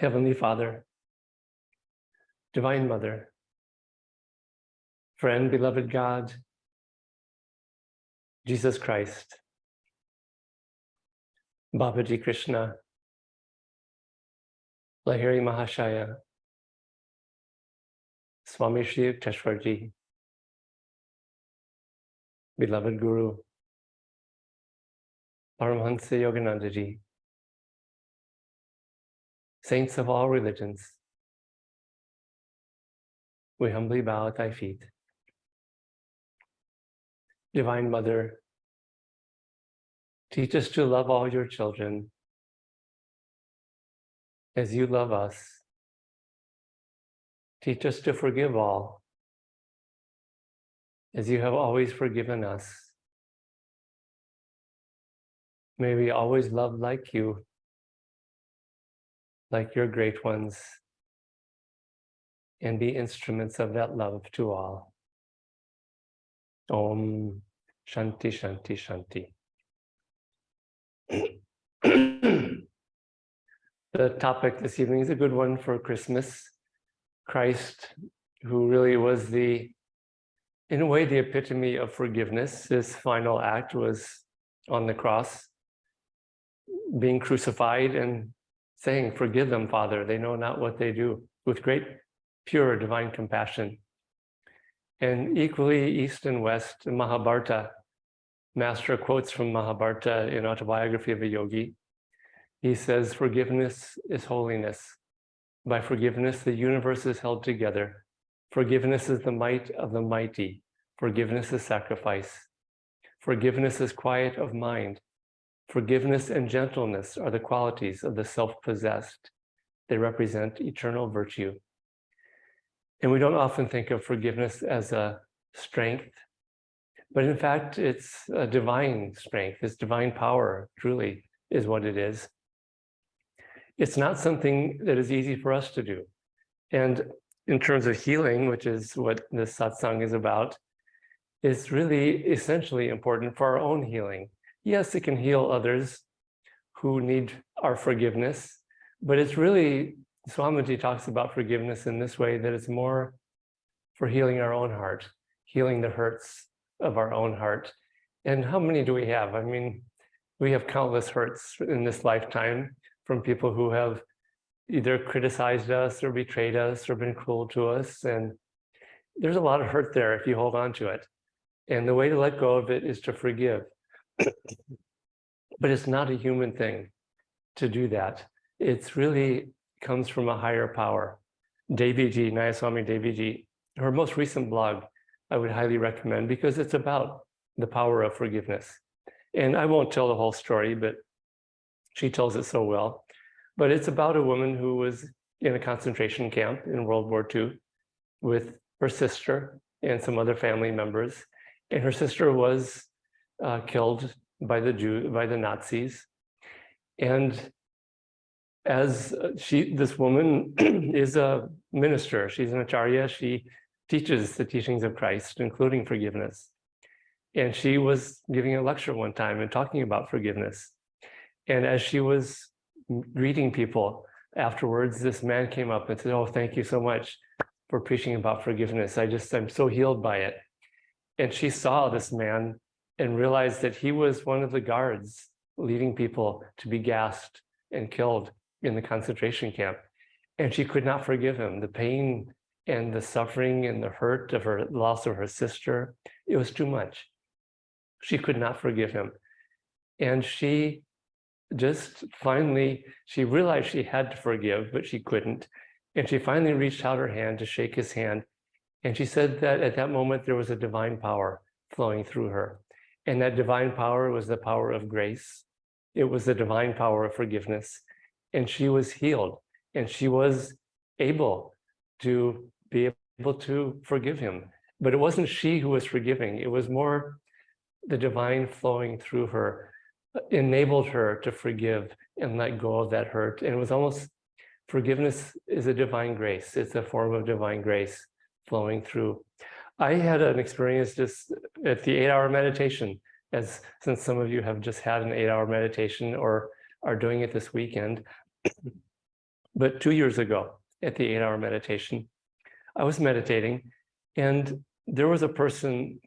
Heavenly Father, Divine Mother, friend, beloved God, Jesus Christ, Babaji Krishna, Lahiri Mahashaya, Swami Shri Yukteswarji, beloved Guru, Paramhansa Yogananda ji, saints of all religions, we humbly bow at thy feet. Divine Mother, teach us to love all your children as you love us. Teach us to forgive all as you have always forgiven us. May we always love like you, like your great ones, and be instruments of that love to all. Om Shanti Shanti Shanti. The topic this evening is a good one for Christmas. Christ, who really was in a way, the epitome of forgiveness. His final act was on the cross, being crucified and saying, "Forgive them, Father, they know not what they do," with great, pure, divine compassion. And equally, East and West, in Mahabharata, Master quotes from Mahabharata in Autobiography of a Yogi. He says, "Forgiveness is holiness. By forgiveness, the universe is held together. Forgiveness is the might of the mighty. Forgiveness is sacrifice. Forgiveness is quiet of mind. Forgiveness and gentleness are the qualities of the self-possessed. They represent eternal virtue." And we don't often think of forgiveness as a strength, but in fact, it's a divine strength. It's divine power, truly, is what it is. It's not something that is easy for us to do. And in terms of healing, which is what this satsang is about, it's really essentially important for our own healing. Yes, it can heal others who need our forgiveness, but it's really, Swamiji talks about forgiveness in this way, that it's more for healing our own heart, healing the hurts of our own heart. And how many do we have? I mean, we have countless hurts in this lifetime from people who have either criticized us or betrayed us or been cruel to us. And there's a lot of hurt there if you hold on to it. And the way to let go of it is to forgive. But it's not a human thing to do that. It's really comes from a higher power. Deviji, Nayaswami Deviji, her most recent blog, I would highly recommend because it's about the power of forgiveness. And I won't tell the whole story, but she tells it so well. But it's about a woman who was in a concentration camp in World War II with her sister and some other family members. And her sister was killed by the Nazis. And as this woman is a minister, she's an acharya, she teaches the teachings of Christ, including forgiveness. And she was giving a lecture one time and talking about forgiveness. And as she was greeting people afterwards, this man came up and said, "Oh, thank you so much for preaching about forgiveness. I'm so healed by it." And she saw this man and realized that he was one of the guards leading people to be gassed and killed in the concentration camp. And she could not forgive him. The pain and the suffering and the hurt of her loss of her sister, it was too much. She could not forgive him. And she just finally, she realized she had to forgive, but she couldn't. And she finally reached out her hand to shake his hand. And she said that at that moment, there was a divine power flowing through her. And that divine power was the power of grace. It was the divine power of forgiveness. And she was healed. And she was able to be able to forgive him. But it wasn't she who was forgiving. It was more the divine flowing through her enabled her to forgive and let go of that hurt. And it was almost, forgiveness is a divine grace. It's a form of divine grace flowing through. I had an experience just at the 8-hour meditation, since some of you have just had an 8-hour meditation or are doing it this weekend. But 2 years ago at the 8-hour meditation, I was meditating, and there was a person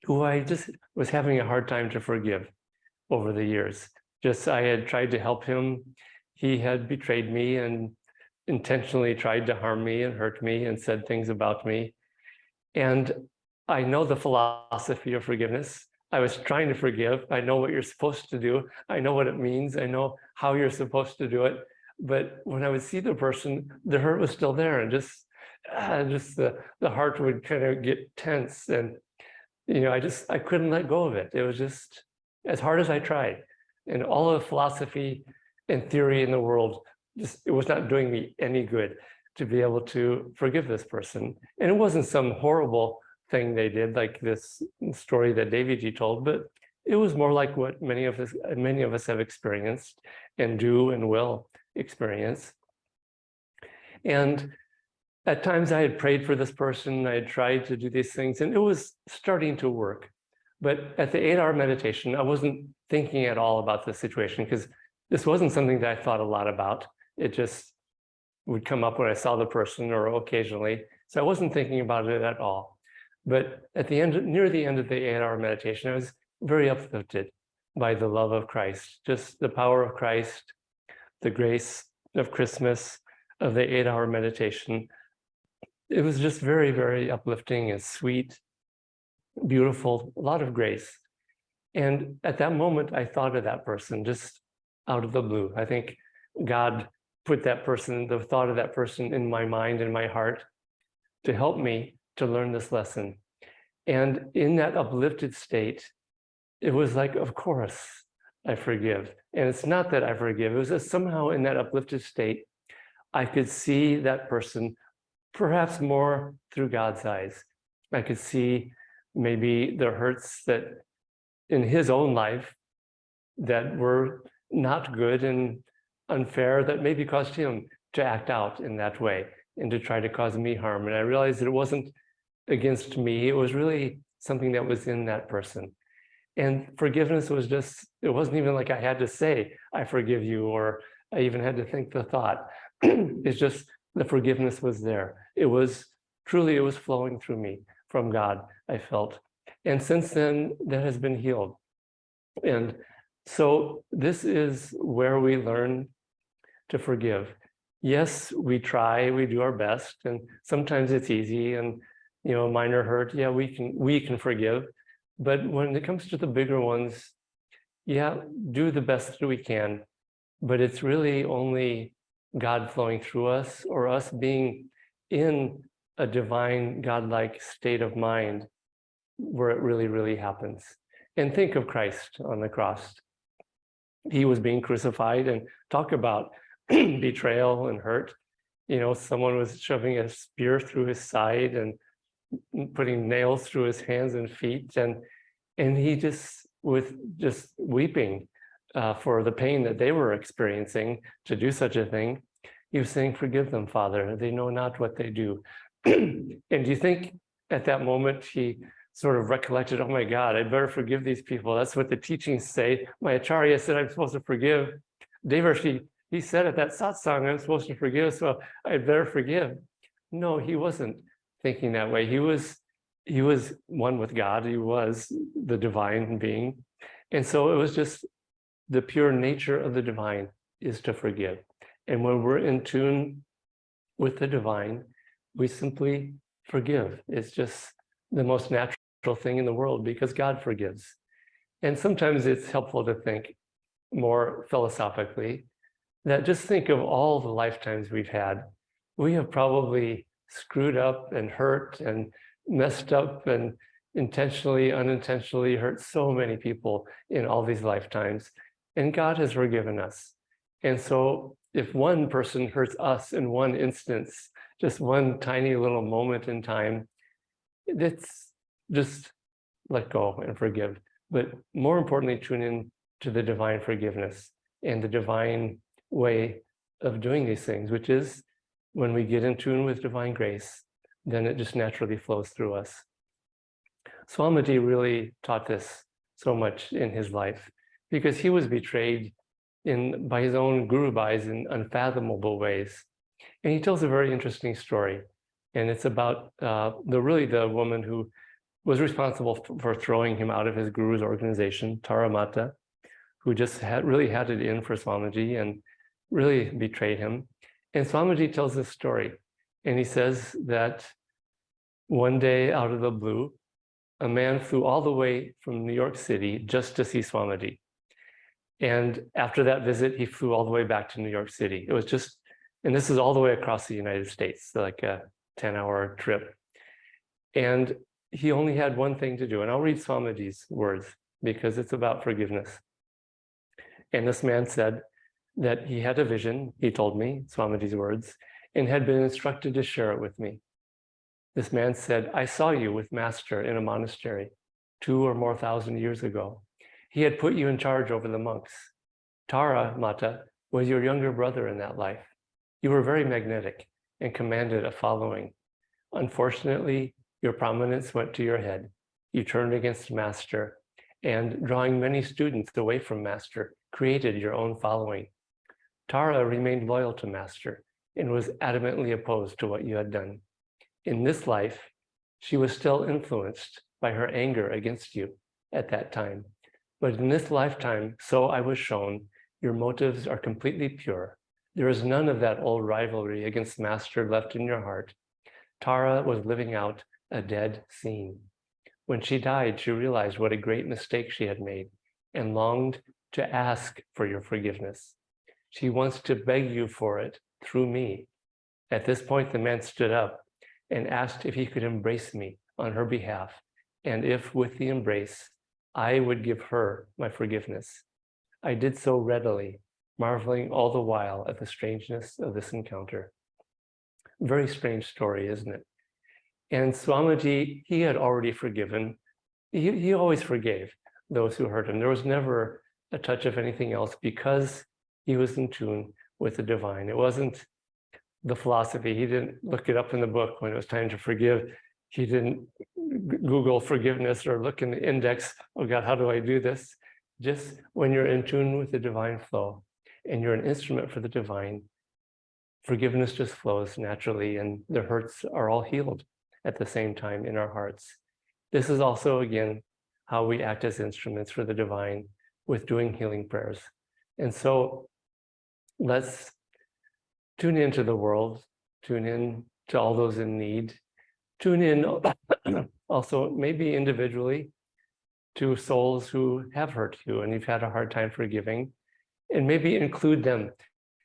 who I just was having a hard time to forgive over the years. Just I had tried to help him. He had betrayed me and intentionally tried to harm me and hurt me and said things about me. And I know the philosophy of forgiveness. I was trying to forgive. I know what you're supposed to do. I know what it means. I know how you're supposed to do it. But when I would see the person, the hurt was still there, and just the heart would kind of get tense, and I couldn't let go of it. It was just as hard as I tried, and all of the philosophy and theory in the world, it was not doing me any good to be able to forgive this person. And it wasn't some horrible thing they did, like this story that Devarshi told, but it was more like what many of us have experienced and do and will experience. And at times I had prayed for this person, I had tried to do these things, and it was starting to work. But at the 8-hour meditation, I wasn't thinking at all about the situation, because this wasn't something that I thought a lot about. It just would come up when I saw the person or occasionally. So I wasn't thinking about it at all. But at the end, near the end of the 8-hour meditation, I was very uplifted by the love of Christ, just the power of Christ, the grace of Christmas, of the 8-hour meditation. It was just very, very uplifting and sweet, beautiful, a lot of grace. And at that moment, I thought of that person just out of the blue. I think God put the thought of that person in my mind and my heart to help me to learn this lesson. And in that uplifted state, it was like, of course, I forgive. And it's not that I forgive, it was that somehow in that uplifted state, I could see that person perhaps more through God's eyes. I could see maybe the hurts that in his own life that were not good and unfair, that maybe caused him to act out in that way and to try to cause me harm. And I realized that it wasn't against me, it was really something that was in that person. And forgiveness was just, it wasn't even like I had to say, I forgive you, or I even had to think the thought. It's just the forgiveness was there. It was flowing through me from God, I felt. And since then, that has been healed. And so this is where we learn to forgive. Yes, we try, we do our best, and sometimes it's easy, and minor hurt, yeah, we can forgive. But when it comes to the bigger ones, yeah, do the best that we can. But it's really only God flowing through us, or us being in a divine, godlike state of mind where it really, really happens. And think of Christ on the cross. He was being crucified, and talk about betrayal and hurt. Someone was shoving a spear through his side and putting nails through his hands and feet, and he just weeping for the pain that they were experiencing to do such a thing. He was saying, "Forgive them, Father, they know not what they do." And do you think at that moment he sort of recollected, "Oh my God, I better forgive these people. That's what the teachings say. My Acharya said I'm supposed to forgive. Devarshi, he said at that satsang, I'm supposed to forgive, so I better forgive." No, he wasn't thinking that way. He was one with God. He was the divine being. And so it was just the pure nature of the divine is to forgive. And when we're in tune with the divine, we simply forgive. It's just the most natural thing in the world, because God forgives. And sometimes it's helpful to think more philosophically, that just think of all the lifetimes we've had. We have probably screwed up and hurt and messed up and intentionally, unintentionally hurt so many people in all these lifetimes, and God has forgiven us. And so if one person hurts us in one instance, just one tiny little moment in time, it's just let go and forgive. But more importantly, tune in to the divine forgiveness and the divine way of doing these things, which is when we get in tune with divine grace, then it just naturally flows through us. Swamiji really taught this so much in his life, because he was betrayed by his own guru bhais in unfathomable ways. And he tells a very interesting story. And it's about the woman who was responsible for throwing him out of his guru's organization, Tara Mata, who just really had it in for Swamiji and really betrayed him. And Swamiji tells this story. And he says that one day out of the blue, a man flew all the way from New York City just to see Swamiji. And after that visit, he flew all the way back to New York City. It was just, and this is all the way across the United States, so like a 10-hour trip. And he only had one thing to do. And I'll read Swamiji's words because it's about forgiveness. And this man said that he had a vision, he told me, Swamiji's words, and had been instructed to share it with me. This man said, I saw you with Master in a monastery 2,000 or more years ago. He had put you in charge over the monks. Tara Mata was your younger brother in that life. You were very magnetic and commanded a following. Unfortunately, your prominence went to your head. You turned against Master and, drawing many students away from Master, created your own following. Tara remained loyal to Master and was adamantly opposed to what you had done. In this life, she was still influenced by her anger against you at that time. But in this lifetime, so I was shown, your motives are completely pure. There is none of that old rivalry against Master left in your heart. Tara was living out a dead scene. When she died, she realized what a great mistake she had made and longed to ask for your forgiveness. She wants to beg you for it through me. At this point, the man stood up and asked if he could embrace me on her behalf, and if with the embrace, I would give her my forgiveness. I did so readily, marveling all the while at the strangeness of this encounter. Very strange story, isn't it? And Swamiji, he had already forgiven. He always forgave those who hurt him. There was never a touch of anything else because he was in tune with the divine. It wasn't the philosophy. He didn't look it up in the book when it was time to forgive. He didn't Google forgiveness or look in the index, oh God, how do I do this? Just when you're in tune with the divine flow and you're an instrument for the divine, forgiveness just flows naturally and the hurts are all healed at the same time in our hearts. This is also, again, how we act as instruments for the divine with doing healing prayers. And so let's tune into the world, tune in to all those in need, tune in also maybe individually to souls who have hurt you and you've had a hard time forgiving, and maybe include them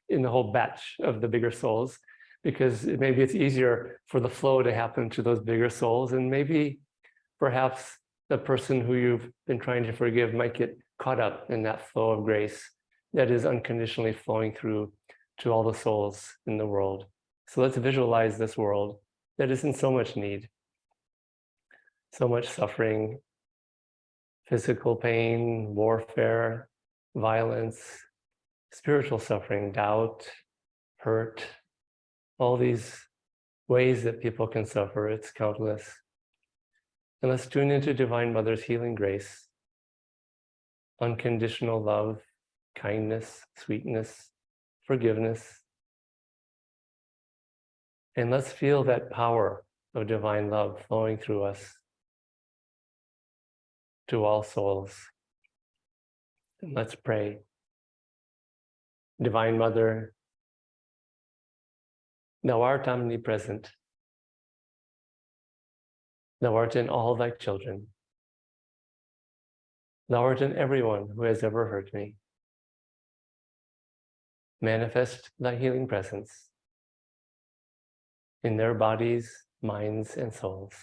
in the whole batch of the bigger souls, because maybe it's easier for the flow to happen to those bigger souls, and maybe perhaps the person who you've been trying to forgive might get caught up in that flow of grace that is unconditionally flowing through to all the souls in the world. So let's visualize this world that is in so much need, so much suffering, physical pain, warfare, violence, spiritual suffering, doubt, hurt, all these ways that people can suffer. It's countless. And let's tune into Divine Mother's healing grace, unconditional love, kindness, sweetness, forgiveness. And let's feel that power of divine love flowing through us to all souls. And let's pray. Divine Mother, thou art omnipresent. Thou art in all thy children. Thou art in everyone who has ever hurt me. Manifest thy healing presence in their bodies, minds, and souls.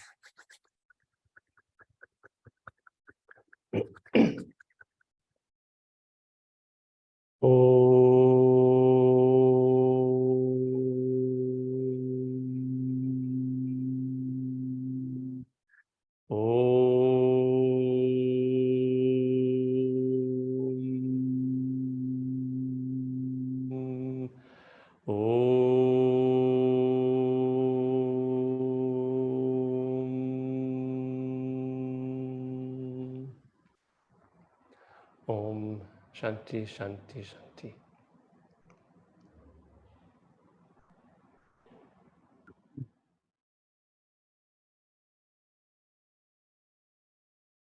Om Shanti, Shanti, Shanti.